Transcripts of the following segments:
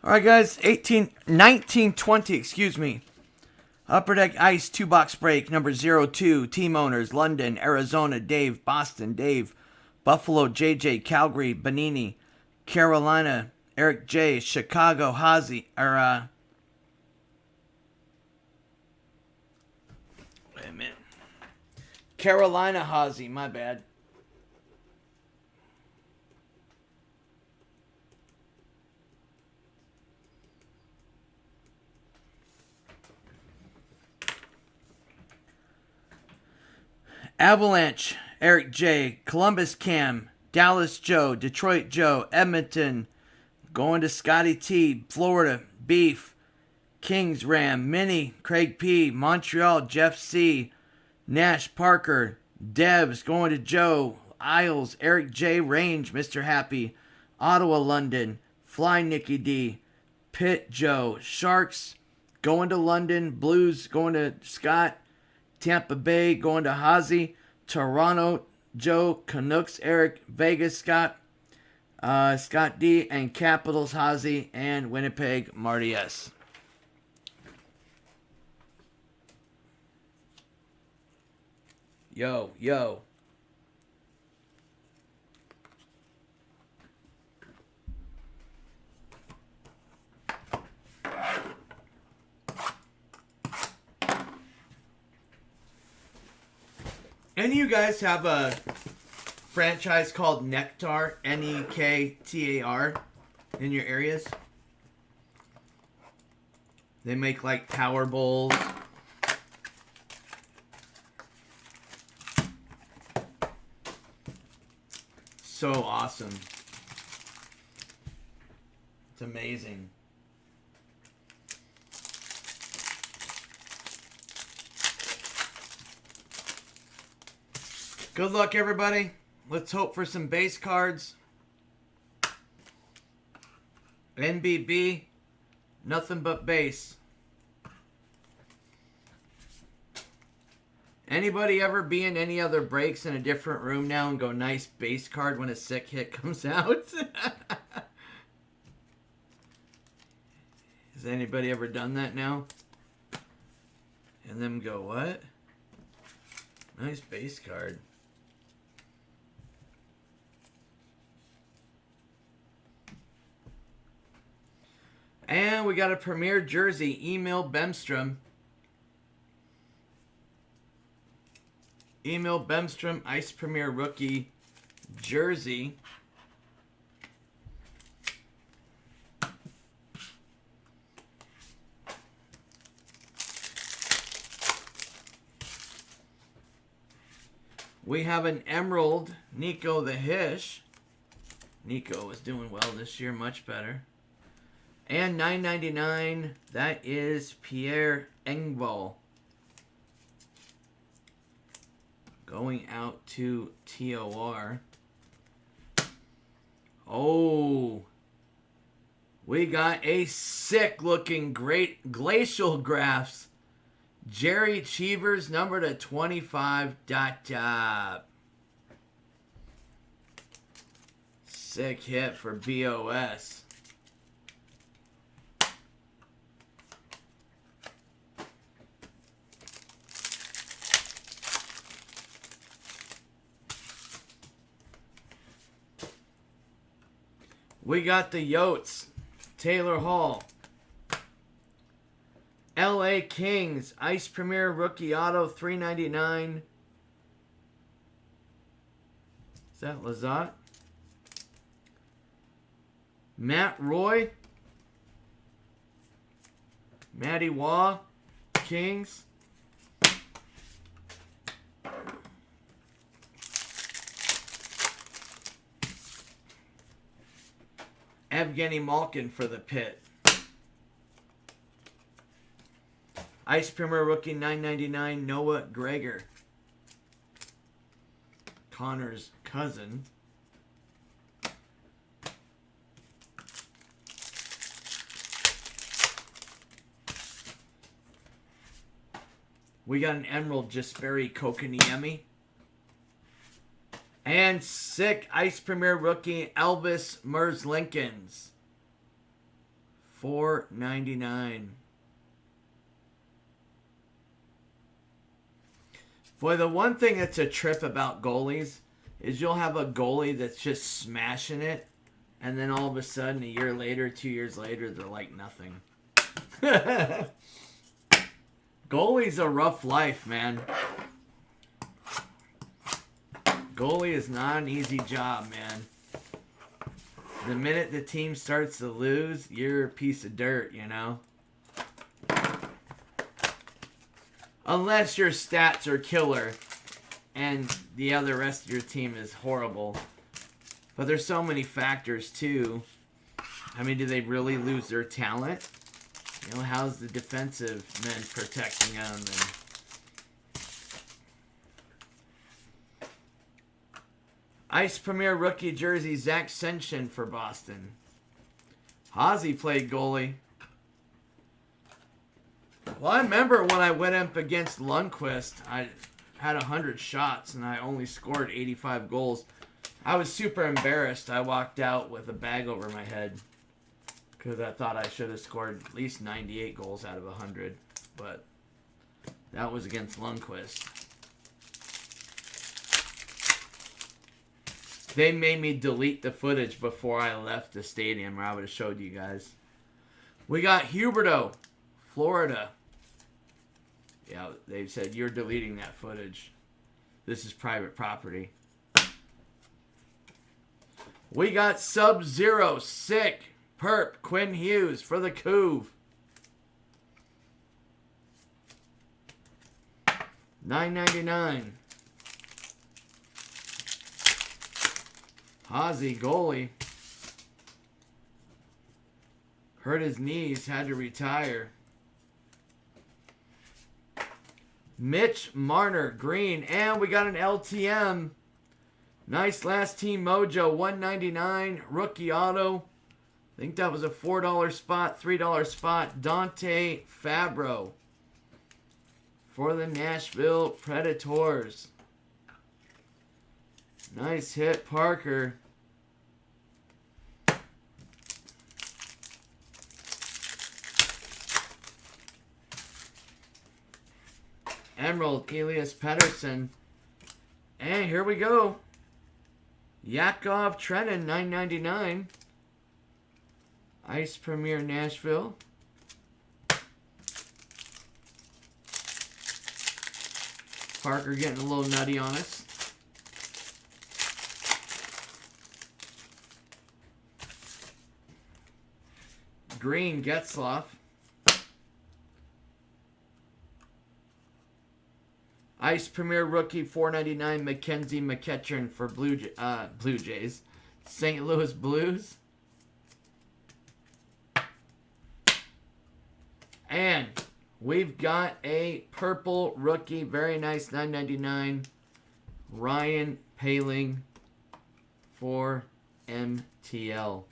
All right, guys. 1920, excuse me. Upper Deck Ice 2-box break number 02. Team owners: London, Arizona, Dave; Boston, Dave; Buffalo, JJ; Calgary, Benini; Carolina, Eric J; Chicago, Hazy. Wait a minute. Carolina, Hazy. My bad. Avalanche, Eric J; Columbus, Cam; Dallas, Joe; Detroit, Joe; Edmonton, going to Scotty T; Florida, Beef; Kings, Ram; Minnie, Craig P; Montreal, Jeff C; Nash, Parker; Debs, going to Joe; Isles, Eric J; Range, Mr. Happy; Ottawa, London; Fly, Nikki D; Pitt, Joe; Sharks, going to London; Blues, going to Scott; Tampa Bay, going to Hazy; Toronto, Joe; Canucks, Eric; Vegas, Scott; Scott D; and Capitals, Hazy; and Winnipeg, Marty S. Yo, yo. Any of you guys have a franchise called Nektar, Nektar, in your areas? They make like Power Bowls. So awesome. It's amazing. Good luck, everybody. Let's hope for some base cards. NBB, nothing but base. Anybody ever be in any other breaks in a different room now and go nice base card when a sick hit comes out? Has anybody ever done that now? And then go, what? Nice base card. And we got a premier jersey. Emil Bemstrom. Emil Bemstrom, Ice Premier rookie jersey. We have an emerald, Nico the Hish. Nico is doing well this year, much better. And $9.99, that is Pierre Engvall. Going out to TOR. Oh, we got a sick looking great Glacial Graphs. Jerry Cheevers, number to 25. Sick hit for BOS. We got the Yotes, Taylor Hall. LA Kings, Ice Premier rookie auto, $3.99. Is that Lazat? Matt Roy. Matty Waugh, Kings. Evgeny Malkin for the Pit. Ice Premier rookie, $9.99. Noah Gregor. Connor's cousin. We got an Emerald Jesperi Kokaniemi. And sick Ice Premier rookie Elvis Merzlikins $4.99. Boy, the one thing that's a trip about goalies is you'll have a goalie that's just smashing it, and then all of a sudden, a year later, 2 years later, they're like nothing. Goalie's a rough life, man. Goalie is not an easy job, man. The minute the team starts to lose, you're a piece of dirt, you know? Unless your stats are killer and the other rest of your team is horrible. But there's so many factors, too. I mean, do they really lose their talent? You know, how's the defensive men protecting them? And Ice Premier rookie jersey, Zach Senshin for Boston. Ozzy played goalie. Well, I remember when I went up against Lundqvist, I had 100 shots and I only scored 85 goals. I was super embarrassed. I walked out with a bag over my head because I thought I should have scored at least 98 goals out of 100. But that was against Lundqvist. They made me delete the footage before I left the stadium, or I would have showed you guys. We got Huberto, Florida. Yeah, they said, you're deleting that footage. This is private property. We got Sub-Zero, sick, perp, Quinn Hughes for the Couve. $9.99. Ozzy, goalie. Hurt his knees, had to retire. Mitch Marner, green. And we got an LTM. Nice last team mojo, $1.99. Rookie auto. I think that was a $4 spot, $3 spot. Dante Fabro for the Nashville Predators. Nice hit, Parker. Emerald, Elias Pettersson. And here we go. Yakov Trenin, $9.99. Ice Premier Nashville. Parker getting a little nutty on us. Green, Getzlaf. Ice Premier rookie, $4.99. Mackenzie McEachern for Blue Jays. St. Louis Blues. And we've got a purple rookie, very nice, $9.99. Ryan Poehling for MTL.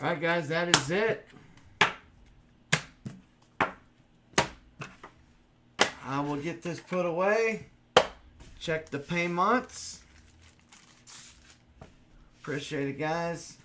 Alright guys, that is it. I will get this put away. Check the payments. Appreciate it, guys.